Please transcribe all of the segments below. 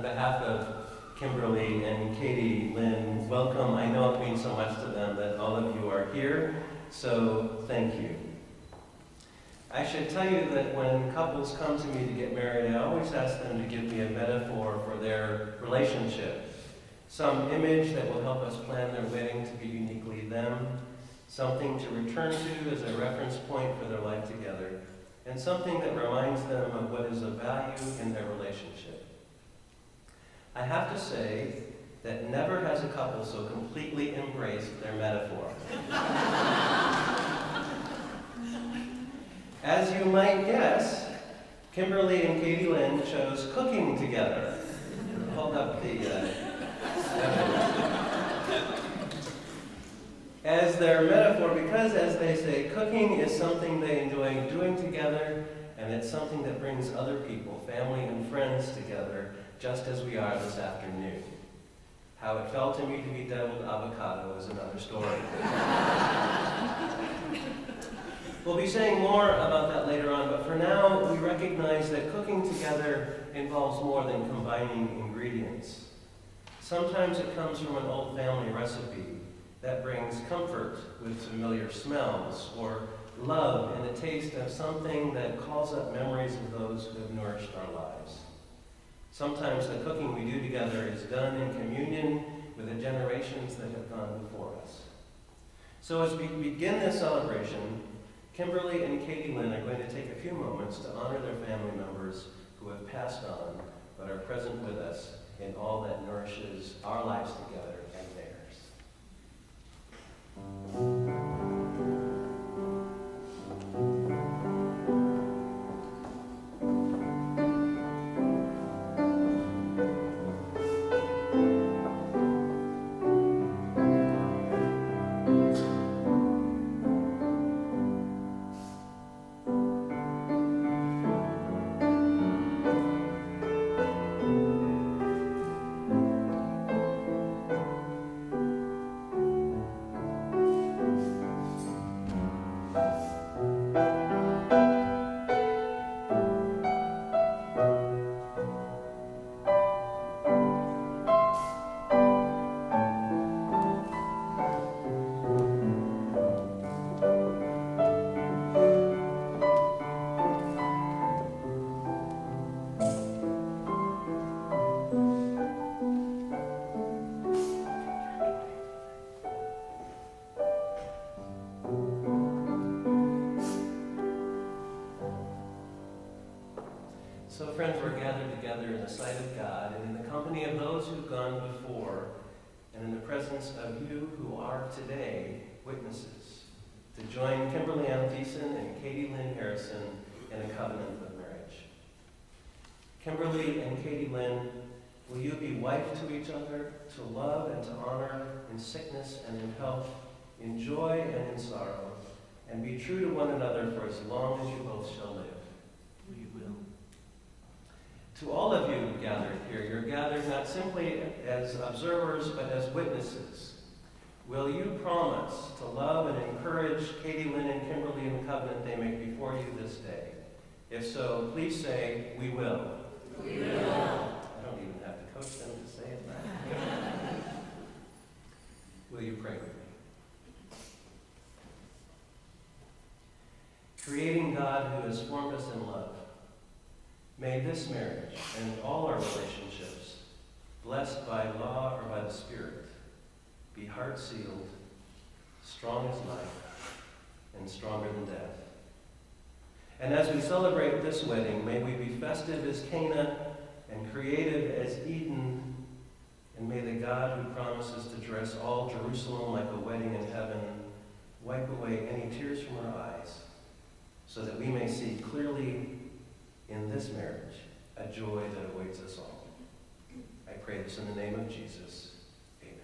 behalf of Kimberly and Katie-Lynn, welcome. I know it means so much to them that all of you are here, so thank you. I should tell you that when couples come to me to get married, I always ask them to give me a metaphor for their relationship. Some image that will help us plan their wedding to be uniquely them, something to return to as a reference point for their life together, and something that reminds them of what is of value in their relationship. I have to say that never has a couple so completely embraced their metaphor. As you might guess, Kimberly and Katie-Lynn chose cooking together. Hold up the as their metaphor, because as they say, cooking is something they enjoy doing together, and it's something that brings other people, family and friends together, just as we are this afternoon. How it felt to me to be deviled avocado is another story. We'll be saying more about that later on, but for now, we recognize that cooking together involves more than combining ingredients. Sometimes it comes from an old family recipe that brings comfort with familiar smells, or love in the taste of something that calls up memories of those who have nourished our lives. Sometimes the cooking we do together is done in communion with the generations that have gone before us. So as we begin this celebration, Kimberly and Katie-Lynn are going to take a few moments to honor their family members who have passed on but are present with us in all that nourishes our lives together and theirs. So friends, we're gathered together in the sight of God and in the company of those who've gone before and in the presence of you who are today witnesses to join Kimberly Thiesen and Katie-Lynn Harrison in a covenant of marriage. Kimberly and Katie-Lynn, will you be wife to each other, to love and to honor in sickness and in health, in joy and in sorrow, and be true to one another for as long as you both shall live? We will. To all of you gathered here, you're gathered not simply as observers, but as witnesses. Will you promise to love and encourage Katie-Lynn and Kimberly in the covenant they make before you this day? If so, please say, we will. We will. I don't even have to coach them to say it back. Will you pray with me? Creating God who has formed us in love, may this marriage and all our relationships, blessed by law or by the Spirit, be heart-sealed, strong as life, and stronger than death. And as we celebrate this wedding, may we be festive as Cana and creative as Eden, and may the God who promises to dress all Jerusalem like a wedding in heaven wipe away any tears from our eyes, so that we may see clearly in this marriage a joy that awaits us all. I pray this in the name of Jesus. Amen.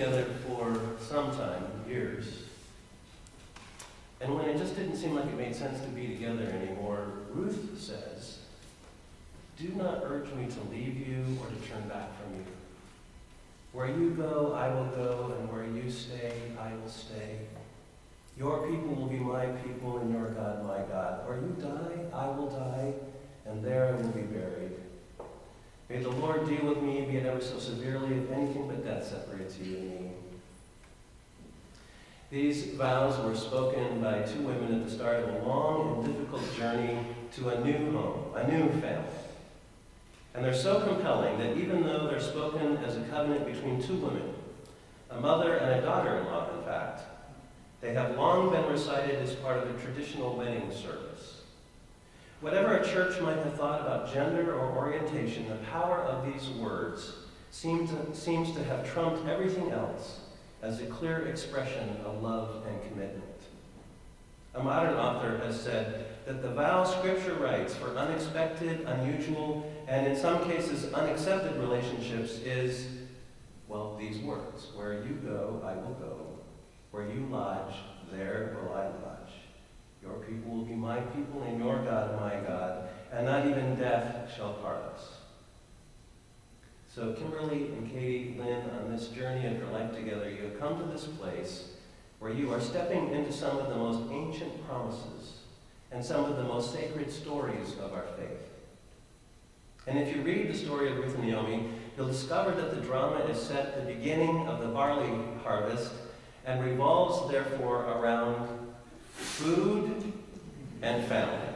together for some time, years. And when it just didn't seem like it made sense to be together anymore, Ruth says, "Do not urge me to leave you or to turn back from you. Where you go, I will go, and where you stay, I will stay. Your people will be my people, and your God, my God. Where you die, I will die, and there I will be buried. May the Lord deal with me, be it ever so severely, if anything but death separates you and me." These vows were spoken by two women at the start of a long and difficult journey to a new home, a new family. And they're so compelling that even though they're spoken as a covenant between two women, a mother and a daughter-in-law, in fact, they have long been recited as part of a traditional wedding service. Whatever a church might have thought about gender or orientation, the power of these words seems to have trumped everything else as a clear expression of love and commitment. A modern author has said that the vow Scripture writes for unexpected, unusual, and in some cases unaccepted relationships is, well, these words: "Where you go, I will go. Where you lodge, there will I lodge. Your people will be my people, and your God my God, and not even death shall part us." So Kimberly and Katie-Lynn, on this journey of your life together, you have come to this place where you are stepping into some of the most ancient promises and some of the most sacred stories of our faith. And if you read the story of Ruth and Naomi, you'll discover that the drama is set at the beginning of the barley harvest and revolves, therefore, around food and family.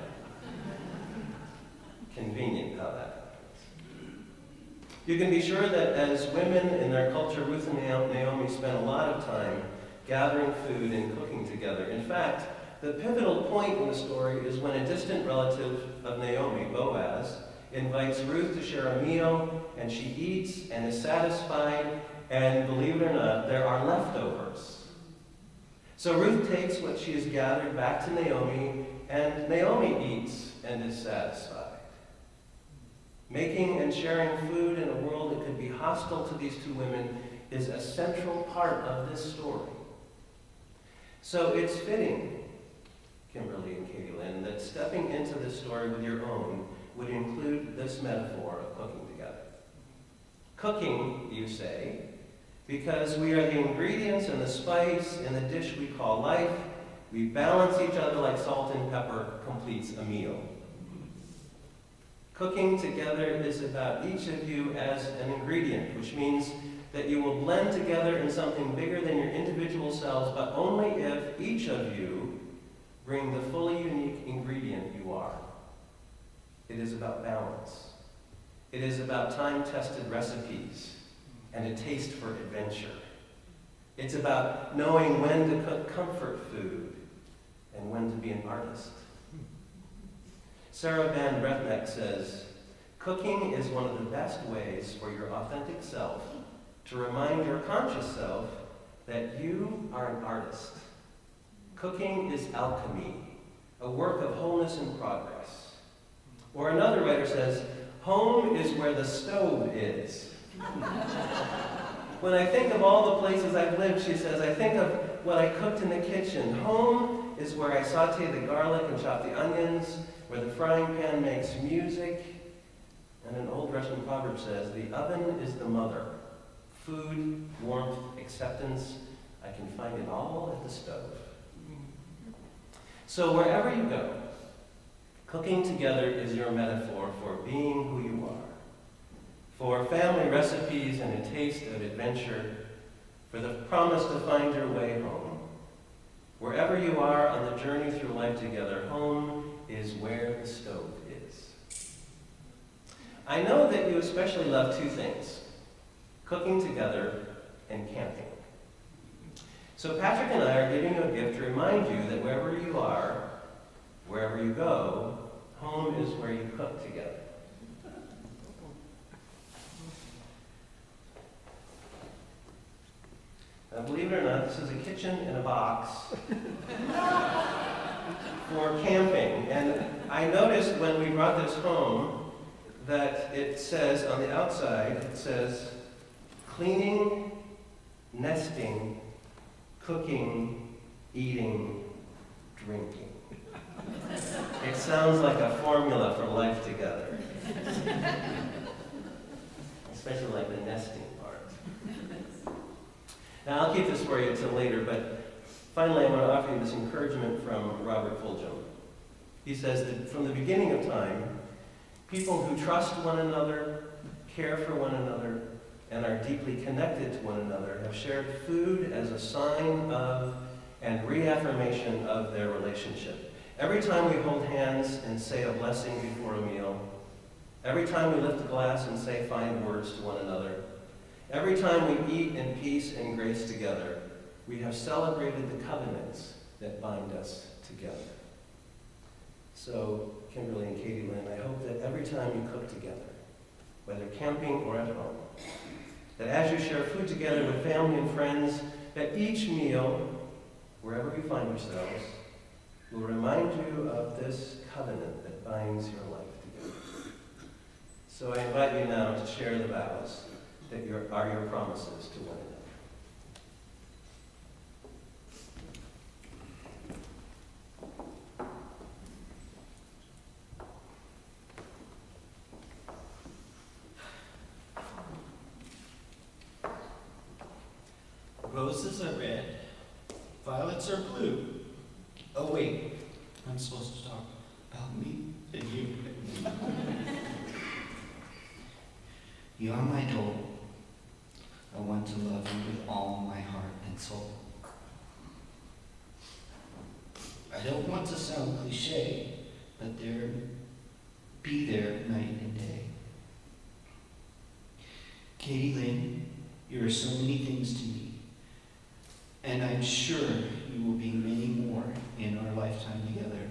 Convenient how that happens. You can be sure that as women in their culture, Ruth and Naomi spent a lot of time gathering food and cooking together. In fact, the pivotal point in the story is when a distant relative of Naomi, Boaz, invites Ruth to share a meal, and she eats and is satisfied, and believe it or not, there are leftovers. So Ruth takes what she has gathered back to Naomi, and Naomi eats and is satisfied. Making and sharing food in a world that could be hostile to these two women is a central part of this story. So it's fitting, Kimberly and Katie-Lynn, that stepping into this story with your own would include this metaphor of cooking together. Cooking, you say, because we are the ingredients and the spice in the dish we call life. We balance each other like salt and pepper completes a meal. Cooking together is about each of you as an ingredient, which means that you will blend together in something bigger than your individual selves, but only if each of you bring the fully unique ingredient you are. It is about balance. It is about time-tested recipes and a taste for adventure. It's about knowing when to cook comfort food and when to be an artist. Sarah Van Bretneck says, "Cooking is one of the best ways for your authentic self to remind your conscious self that you are an artist. Cooking is alchemy, a work of wholeness and progress." Or another writer says, "Home is where the stove is." When I think of all the places I've lived, she says, I think of what I cooked in the kitchen. Home is where I saute the garlic and chop the onions, where the frying pan makes music. And an old Russian proverb says, "The oven is the mother. Food, warmth, acceptance, I can find it all at the stove." So wherever you go, cooking together is your metaphor for being who you are, for family recipes and a taste of adventure, for the promise to find your way home. Wherever you are on the journey through life together, home is where the stove is. I know that you especially love two things: cooking together and camping. So Patrick and I are giving you a gift to remind you that wherever you are, wherever you go, home is where you cook together. Now, believe it or not, this is a kitchen in a box for camping. And I noticed when we brought this home that it says on the outside, it says, "Cleaning nesting, cooking, eating, drinking. It sounds like a formula for life together. Especially like the nesting part. Now, I'll keep this for you until later, but finally I want to offer you this encouragement from Robert Fulgham. He says that from the beginning of time, people who trust one another, care for one another, and are deeply connected to one another have shared food as a sign of and reaffirmation of their relationship. Every time we hold hands and say a blessing before a meal, every time we lift a glass and say fine words to one another, every time we eat in peace and grace together, we have celebrated the covenants that bind us together. So, Kimberly and Katie-Lynn, I hope that every time you cook together, whether camping or at home, that as you share food together with family and friends, that each meal, wherever you find yourselves, will remind you of this covenant that binds your life together. So I invite you now to share the vows that are your promises to one another. Roses are red, violets are blue. Oh wait, I'm supposed to talk about me and you. You are my dole. I want to love you with all my heart and soul. I don't want to sound cliche, but be there night and day. Katie-Lynn, you are so many things to me. And I'm sure you will be many more in our lifetime together.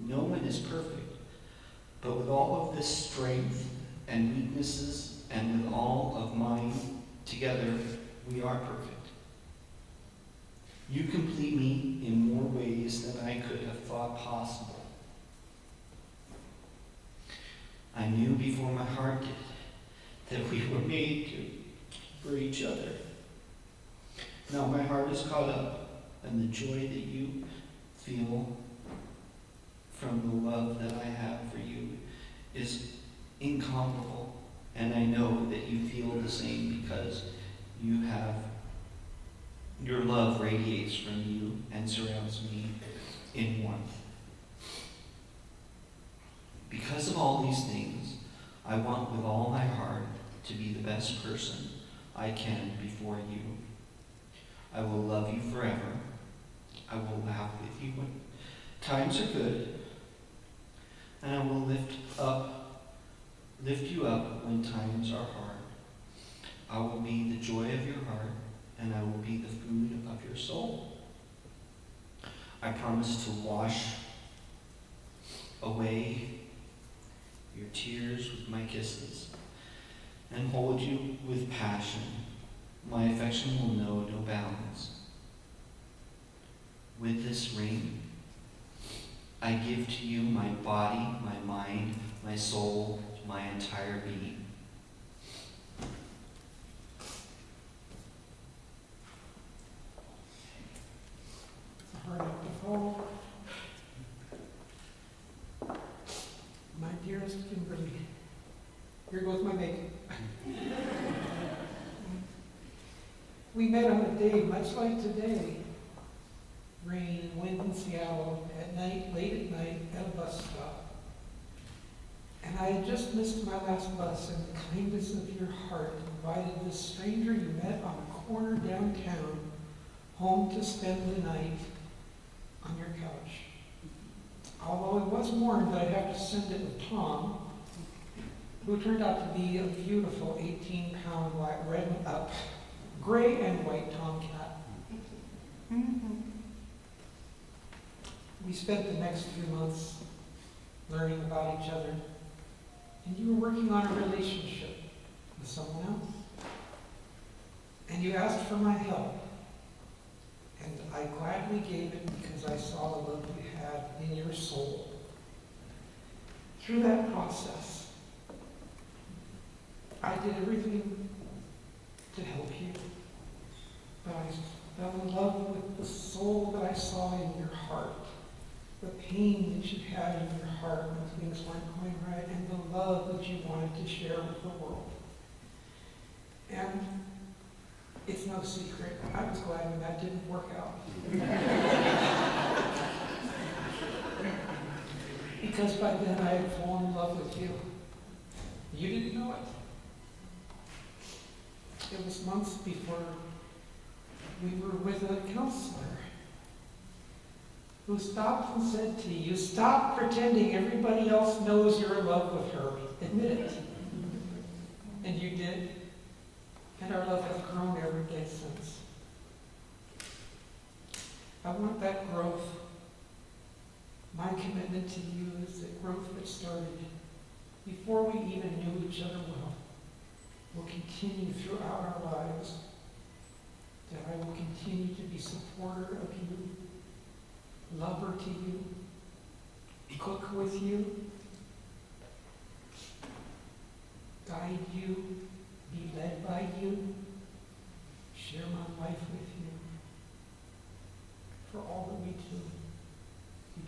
No one is perfect, but with all of this strength and weaknesses and with all of mine together, we are perfect. You complete me in more ways than I could have thought possible. I knew before my heart did that we were made for each other. Now my heart is caught up, and the joy that you feel from the love that I have for you is incomparable. And I know that you feel the same because your love radiates from you and surrounds me in warmth. Because of all these things, I want with all my heart to be the best person I can before you. I will love you forever. I will laugh with you when times are good. And I will lift you up when times are hard. I will be the joy of your heart, and I will be the food of your soul. I promise to wash away your tears with my kisses and hold you with passion. My affection will know no bounds. With this ring, I give to you my body, my mind, my soul, my entire being. Heart up to fall. My dearest Kimberly, here goes my makeup. We met on a day much like today. Rain and wind in Seattle, at night, late at night, at a bus stop. And I had just missed my last bus, and the kindness of your heart invited this stranger you met on a corner downtown home to spend the night on your couch. Although it was warned that I'd have to send it with Tom, who turned out to be a beautiful 18-pound gray and white tomcat. We spent the next few months learning about each other, and you were working on a relationship with someone else. And you asked for my help, and I gladly gave it because I saw the love you had in your soul. Through that process, I did everything to help you, fell in love with the soul that I saw in your heart, the pain that you had in your heart when things weren't going right, and the love that you wanted to share with the world. And it's no secret, I was glad when that didn't work out. Because by then I had fallen in love with you. You didn't know it. It was months before we were with a counselor who stopped and said to you, stop pretending everybody else knows you're in love with her. Admit it. And you did. And our love has grown every day since. I want that growth. My commitment to you is the growth that started before we even knew each other well. Will continue throughout our lives. That I will continue to be supporter of you, lover to you, cook with you, guide you, be led by you, share my life with you. For all that we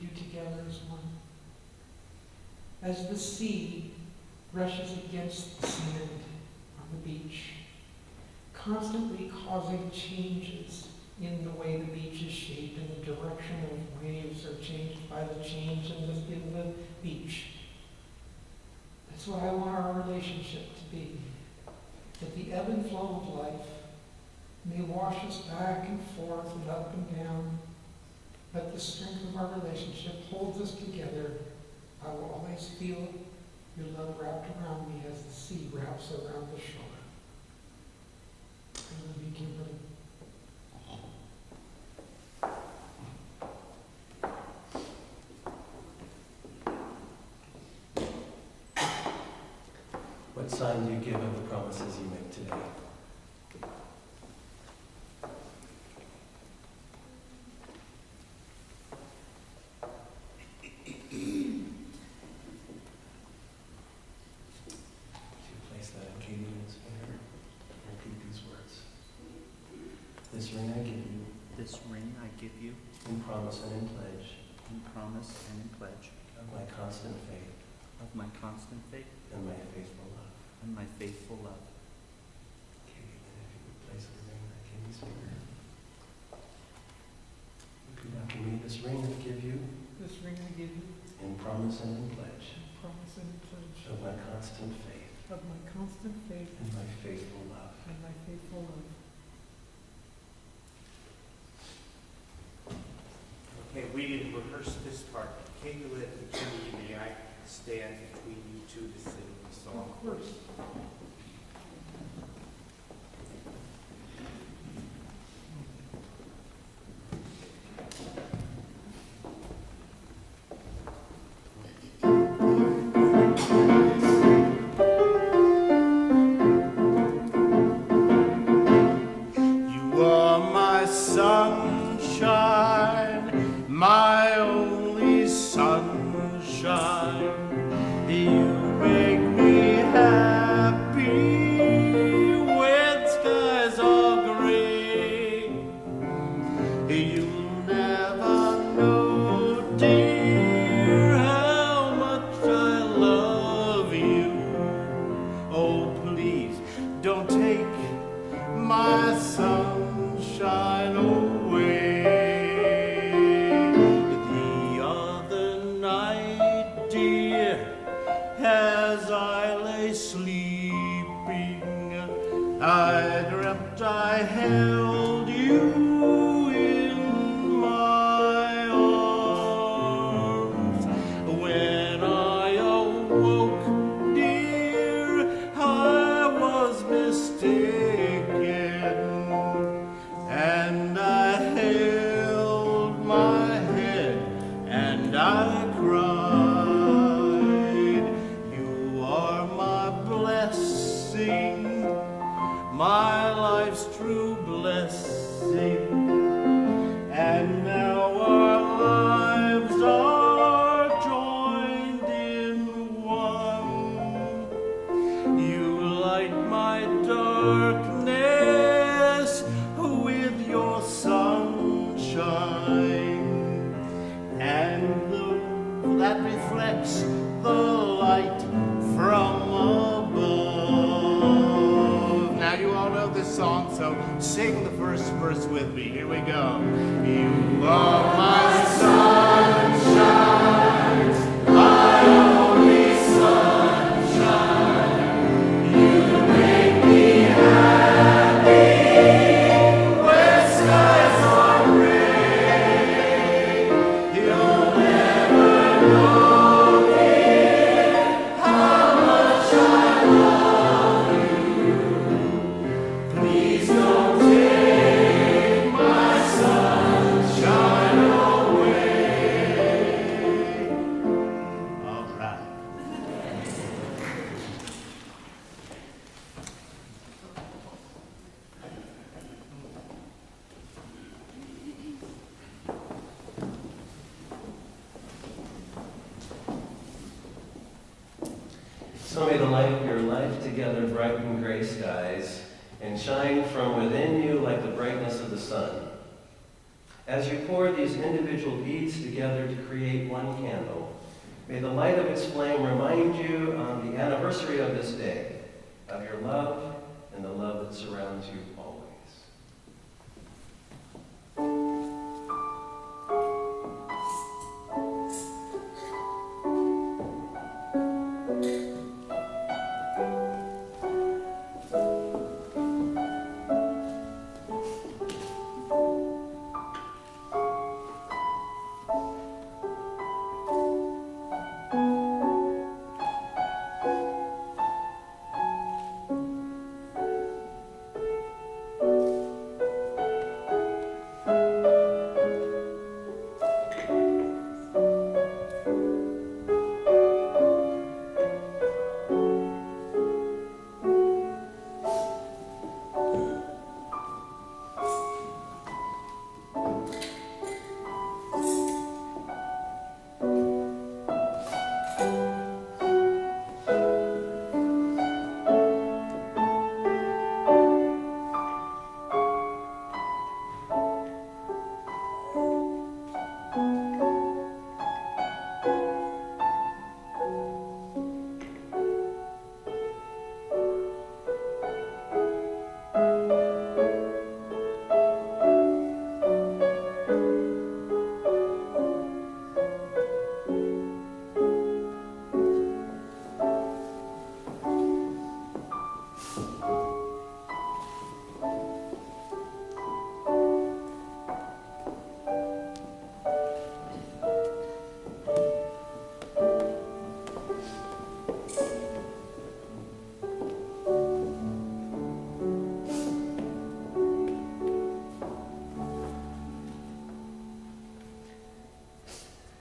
do together as one. As the sea brushes against the sand on the beach, constantly causing changes in the way the beach is shaped and the direction of waves are changed by the change in the beach. That's what I want our relationship to be. That the ebb and flow of life may wash us back and forth and up and down, but the strength of our relationship holds us together. I will always feel your love wrapped around me as the sea wraps around the shore. I love you, Kimberly. What sign do you give of the promises you make today? Katie-Lynn's finger. Repeat these words. This ring I give you. This ring I give you. In promise and in pledge. In promise and in pledge. Of my constant faith. Of my constant faith. And my faithful love. And my faithful love. Katie-Lynn, if you would place the ring on Kimmie's finger. Repeat after me. This ring I give you. This ring I give you. In promise and in pledge. In promise and in pledge. Of my constant faith. Of my constant faith. And my faithful love. And my faithful love. Okay, we didn't rehearse this part. Katie-Lynn and Kimmie, may I stand between you two to sing the song? Of course. You are my sunshine, my only sunshine. You make me happy when skies are gray. You'll never know, dear, how much I love you. Oh, please don't take my sunshine away. The other night, dear, as I lay sleeping, I dreamt I held you in my arms. When I awoke, dear, I was mistaken, and I held my head and I cried. You are my blessing, my life's true blessing, and now our lives are joined in one. You light my darkness with your chorus with me. Here we go. You are my sunshine, my only sunshine. You make me happy when skies are gray. You'll never know, dear, how much I love you. Please don't take my sunshine away. All right. So may the light of your life together brighten gray skies and shine from within you like the brightness of the sun. As you pour these individual beads together to create one candle, may the light of its flame remind you on the anniversary of this day of your love and the love that surrounds you always.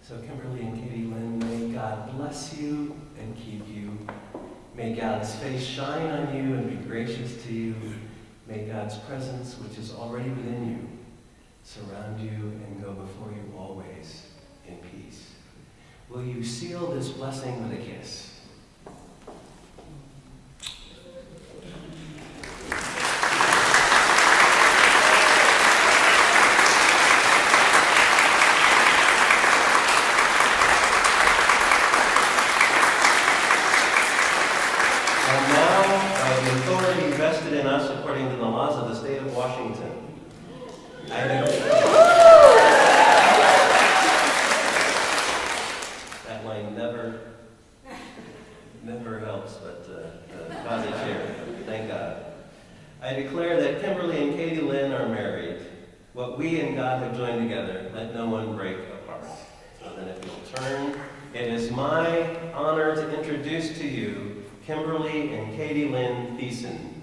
So Kimberly and Katie-Lynn, may God bless you and keep you. May God's face shine on you and be gracious to you. May God's presence, which is already within you, surround you and go before you always in peace. Will you seal this blessing with a kiss? And now, by the authority vested in us according to the laws of the state of Washington, I that line never helps, but God's here. Thank God. I declare that Kimberly and Katie-Lynn are married. What we and God have joined together, let no one break apart. So then if you'll turn, it is my honor to introduce to you Kimberly and Katie-Lynn Thiesen.